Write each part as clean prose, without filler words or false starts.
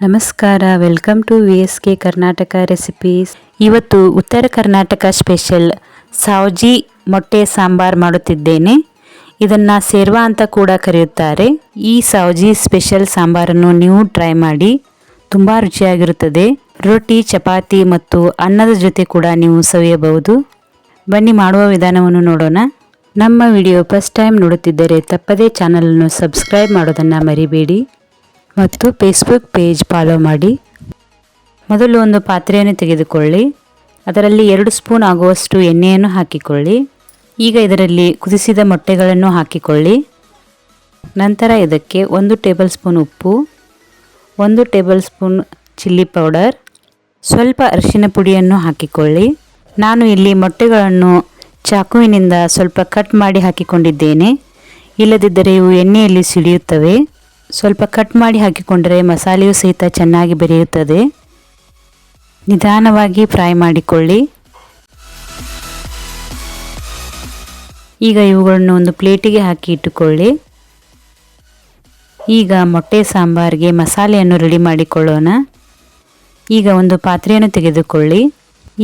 ನಮಸ್ಕಾರ, welcome to VSK Karnataka recipes. ಇವತ್ತು Uttara Karnataka special Savji ಮೊಟ್ಟೆ ಸಾಂಬಾರ್ ಮಾಡುತ್ತಿದ್ದೇನೆ. ಇದನ್ನು ಸೇರ್ವಾ ಅಂತ ಕೂಡ ಕರೆಯುತ್ತಾರೆ. ಈ ಸಾವ್ಜಿ ಸ್ಪೆಷಲ್ ಸಾಂಬಾರನ್ನು ನೀವು ಟ್ರೈ ಮಾಡಿ, ತುಂಬ ರುಚಿಯಾಗಿರುತ್ತದೆ. ರೊಟ್ಟಿ, ಚಪಾತಿ ಮತ್ತು ಅನ್ನದ ಜೊತೆ ಕೂಡ ನೀವು ಸವಿಯಬಹುದು. ಬನ್ನಿ ಮಾಡುವ ವಿಧಾನವನ್ನು ನೋಡೋಣ. ನಮ್ಮ ವಿಡಿಯೋ ಫಸ್ಟ್ ಟೈಮ್ ನೋಡುತ್ತಿದ್ದರೆ ತಪ್ಪದೇ ಚಾನಲನ್ನು ಸಬ್ಸ್ಕ್ರೈಬ್ ಮಾಡೋದನ್ನು ಮರಿಬೇಡಿ ಮತ್ತು ಫೇಸ್ಬುಕ್ ಪೇಜ್ ಫಾಲೋ ಮಾಡಿ. ಮೊದಲು ಒಂದು ಪಾತ್ರೆಯನ್ನು ತೆಗೆದುಕೊಳ್ಳಿ. ಅದರಲ್ಲಿ 2 ಸ್ಪೂನ್ ಆಗುವಷ್ಟು ಎಣ್ಣೆಯನ್ನು ಹಾಕಿಕೊಳ್ಳಿ. ಈಗ ಇದರಲ್ಲಿ ಕುದಿಸಿದ ಮೊಟ್ಟೆಗಳನ್ನು ಹಾಕಿಕೊಳ್ಳಿ. ನಂತರ ಇದಕ್ಕೆ 1 ಟೇಬಲ್ ಸ್ಪೂನ್ ಉಪ್ಪು, 1 ಟೇಬಲ್ ಸ್ಪೂನ್ ಚಿಲ್ಲಿ ಪೌಡರ್, ಸ್ವಲ್ಪ ಅರಿಶಿನ ಪುಡಿಯನ್ನು ಹಾಕಿಕೊಳ್ಳಿ. ನಾನು ಇಲ್ಲಿ ಮೊಟ್ಟೆಗಳನ್ನು ಚಾಕುವಿನಿಂದ ಸ್ವಲ್ಪ ಕಟ್ ಮಾಡಿ ಹಾಕಿಕೊಂಡಿದ್ದೇನೆ. ಇಲ್ಲದಿದ್ದರೆ ಇವು ಎಣ್ಣೆಯಲ್ಲಿ ಸಿಡಿಯುತ್ತವೆ. ಸ್ವಲ್ಪ ಕಟ್ ಮಾಡಿ ಹಾಕಿಕೊಂಡರೆ ಮಸಾಲೆಯು ಸಹಿತ ಚೆನ್ನಾಗಿ ಬೆರೆಯುತ್ತದೆ. ನಿಧಾನವಾಗಿ ಫ್ರೈ ಮಾಡಿಕೊಳ್ಳಿ. ಈಗ ಇವುಗಳನ್ನು ಒಂದು ಪ್ಲೇಟಿಗೆ ಹಾಕಿ ಇಟ್ಟುಕೊಳ್ಳಿ. ಈಗ ಮೊಟ್ಟೆ ಸಾಂಬಾರಿಗೆ ಮಸಾಲೆಯನ್ನು ರೆಡಿ ಮಾಡಿಕೊಳ್ಳೋಣ. ಈಗ ಒಂದು ಪಾತ್ರೆಯನ್ನು ತೆಗೆದುಕೊಳ್ಳಿ.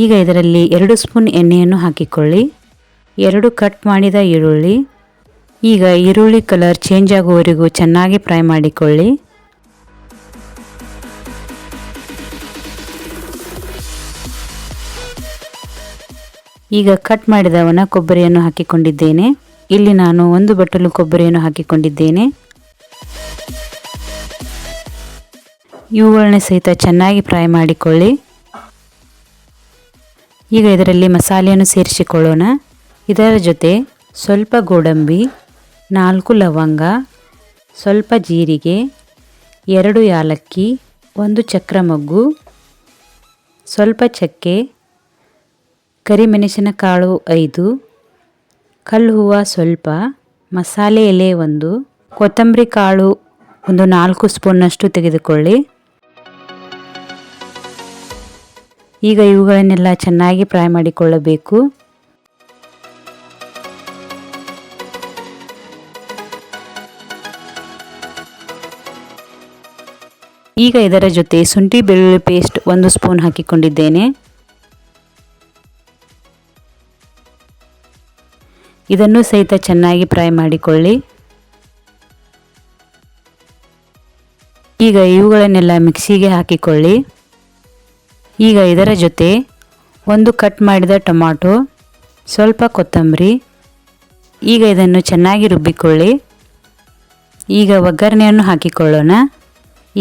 ಈಗ ಇದರಲ್ಲಿ 2 ಸ್ಪೂನ್ ಎಣ್ಣೆಯನ್ನು ಹಾಕಿಕೊಳ್ಳಿ. 2 ಕಟ್ ಮಾಡಿದ ಈರುಳ್ಳಿ. ಈಗ ಈರುಳ್ಳಿ ಕಲರ್ ಚೇಂಜ್ ಆಗುವವರೆಗೂ ಚೆನ್ನಾಗಿ ಫ್ರೈ ಮಾಡಿಕೊಳ್ಳಿ. ಈಗ ಕಟ್ ಮಾಡಿದ ಒಣ ಕೊಬ್ಬರಿಯನ್ನು ಹಾಕಿಕೊಂಡಿದ್ದೇನೆ. ಇಲ್ಲಿ ನಾನು 1 ಬಟ್ಟಲು ಕೊಬ್ಬರಿಯನ್ನು ಹಾಕಿಕೊಂಡಿದ್ದೇನೆ. ಇವುಗಳನ್ನ ಸಹಿತ ಚೆನ್ನಾಗಿ ಫ್ರೈ ಮಾಡಿಕೊಳ್ಳಿ. ಈಗ ಇದರಲ್ಲಿ ಮಸಾಲೆಯನ್ನು ಸೇರಿಸಿಕೊಳ್ಳೋಣ. ಇದರ ಜೊತೆ ಸ್ವಲ್ಪ ಗೋಡಂಬಿ, 4 ಲವಂಗ, ಸ್ವಲ್ಪ ಜೀರಿಗೆ, 2 ಯಾಲಕ್ಕಿ, 1 ಚಕ್ರಮೊಗ್ಗು, ಸ್ವಲ್ಪ ಚಕ್ಕೆ, ಕರಿಮೆಣಸಿನಕಾಳು 5, ಕಲ್ಲು ಹೂವು ಸ್ವಲ್ಪ, ಮಸಾಲೆ ಎಲೆ 1, ಕೊತ್ತಂಬರಿ ಕಾಳು ಒಂದು 4 ಸ್ಪೂನ್ನಷ್ಟು ತೆಗೆದುಕೊಳ್ಳಿ. ಈಗ ಇವುಗಳನ್ನೆಲ್ಲ ಚೆನ್ನಾಗಿ ಫ್ರೈ ಮಾಡಿಕೊಳ್ಳಬೇಕು. ಈಗ ಇದರ ಜೊತೆ ಶುಂಠಿ ಬೆಳ್ಳುಳ್ಳಿ ಪೇಸ್ಟ್ 1 ಸ್ಪೂನ್ ಹಾಕಿಕೊಂಡಿದ್ದೇನೆ. ಇದನ್ನು ಸಹಿತ ಚೆನ್ನಾಗಿ ಫ್ರೈ ಮಾಡಿಕೊಳ್ಳಿ. ಈಗ ಇವುಗಳನ್ನೆಲ್ಲ ಮಿಕ್ಸಿಗೆ ಹಾಕಿಕೊಳ್ಳಿ. ಈಗ ಇದರ ಜೊತೆ 1 ಕಟ್ ಮಾಡಿದ ಟೊಮಾಟೊ, ಸ್ವಲ್ಪ ಕೊತ್ತಂಬರಿ. ಈಗ ಇದನ್ನು ಚೆನ್ನಾಗಿ ರುಬ್ಬಿಕೊಳ್ಳಿ. ಈಗ ಒಗ್ಗರಣೆಯನ್ನು ಹಾಕಿಕೊಳ್ಳೋಣ.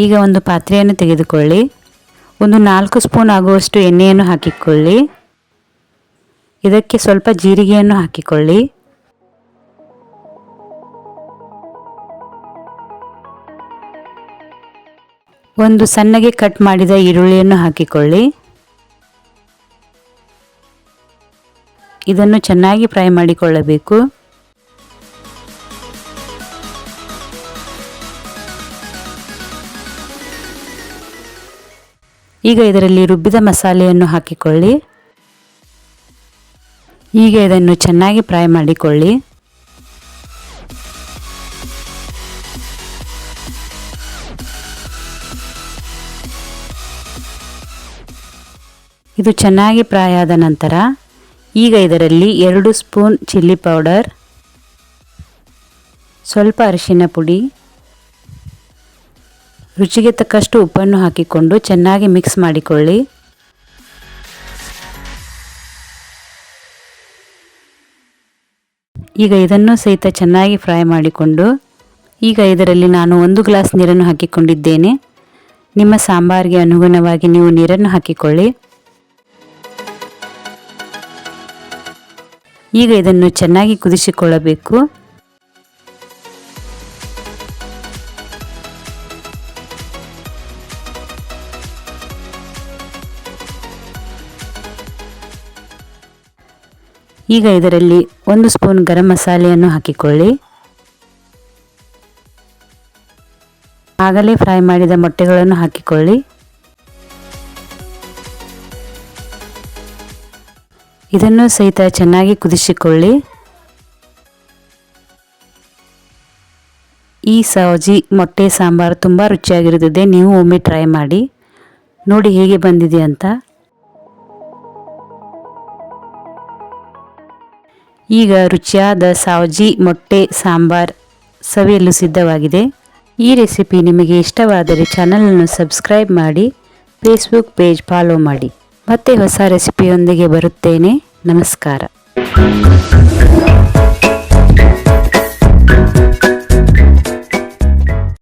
ಈಗ ಒಂದು ಪಾತ್ರೆಯನ್ನು ತೆಗೆದುಕೊಳ್ಳಿ. ಒಂದು 4 ಸ್ಪೂನ್ ಆಗುವಷ್ಟು ಎಣ್ಣೆಯನ್ನು ಹಾಕಿಕೊಳ್ಳಿ. ಇದಕ್ಕೆ ಸ್ವಲ್ಪ ಜೀರಿಗೆಯನ್ನು ಹಾಕಿಕೊಳ್ಳಿ. ಒಂದು ಸಣ್ಣಗೆ ಕಟ್ ಮಾಡಿದ ಈರುಳ್ಳಿಯನ್ನು ಹಾಕಿಕೊಳ್ಳಿ. ಇದನ್ನು ಚೆನ್ನಾಗಿ ಫ್ರೈ ಮಾಡಿಕೊಳ್ಳಬೇಕು. ಈಗ ಇದರಲ್ಲಿ ರುಬ್ಬಿದ ಮಸಾಲೆಯನ್ನು ಹಾಕಿಕೊಳ್ಳಿ. ಈಗ ಇದನ್ನು ಚೆನ್ನಾಗಿ ಫ್ರೈ ಮಾಡಿಕೊಳ್ಳಿ. ಇದು ಚೆನ್ನಾಗಿ ಫ್ರೈ ಆದ ನಂತರ ಈಗ ಇದರಲ್ಲಿ 2 ಸ್ಪೂನ್ ಚಿಲ್ಲಿ ಪೌಡರ್, ಸ್ವಲ್ಪ ಅರಿಶಿನ ಪುಡಿ, ರುಚಿಗೆ ತಕ್ಕಷ್ಟು ಉಪ್ಪನ್ನು ಹಾಕಿಕೊಂಡು ಚೆನ್ನಾಗಿ ಮಿಕ್ಸ್ ಮಾಡಿಕೊಳ್ಳಿ. ಈಗ ಇದನ್ನು ಸಹಿತ ಚೆನ್ನಾಗಿ ಫ್ರೈ ಮಾಡಿಕೊಂಡು ಈಗ ಇದರಲ್ಲಿ ನಾನು 1 ಗ್ಲಾಸ್ ನೀರನ್ನು ಹಾಕಿಕೊಂಡಿದ್ದೇನೆ. ನಿಮ್ಮ ಸಾಂಬಾರಿಗೆ ಅನುಗುಣವಾಗಿ ನೀವು ನೀರನ್ನು ಹಾಕಿಕೊಳ್ಳಿ. ಈಗ ಇದನ್ನು ಚೆನ್ನಾಗಿ ಕುದಿಸಿಕೊಳ್ಳಬೇಕು. ಈಗ ಇದರಲ್ಲಿ 1 ಸ್ಪೂನ್ ಗರಂ ಮಸಾಲೆಯನ್ನು ಹಾಕಿಕೊಳ್ಳಿ. ಆಗಲೇ ಫ್ರೈ ಮಾಡಿದ ಮೊಟ್ಟೆಗಳನ್ನು ಹಾಕಿಕೊಳ್ಳಿ. ಇದನ್ನು ಸಹಿತ ಚೆನ್ನಾಗಿ ಕುದಿಸಿಕೊಳ್ಳಿ. ಈ ಸೌಜಿ ಮೊಟ್ಟೆ ಸಾಂಬಾರು ತುಂಬ ರುಚಿಯಾಗಿರುತ್ತದೆ. ನೀವು ಒಮ್ಮೆ ಟ್ರೈ ಮಾಡಿ ನೋಡಿ ಹೇಗೆ ಬಂದಿದೆ ಅಂತ. ಈಗ ರುಚಿಯಾದ ಸೌಜಿ ಮೊಟ್ಟೆ ಸಾಂಬಾರ್ ಸವಿಯಲು ಸಿದ್ಧವಾಗಿದೆ. ಈ ರೆಸಿಪಿ ನಿಮಗೆ ಇಷ್ಟವಾದರೆ ಚಾನಲನ್ನು ಸಬ್ಸ್ಕ್ರೈಬ್ ಮಾಡಿ, ಫೇಸ್ಬುಕ್ ಪೇಜ್ ಫಾಲೋ ಮಾಡಿ. ಮತ್ತೆ ಹೊಸ ರೆಸಿಪಿಯೊಂದಿಗೆ ಬರುತ್ತೇನೆ. ನಮಸ್ಕಾರ.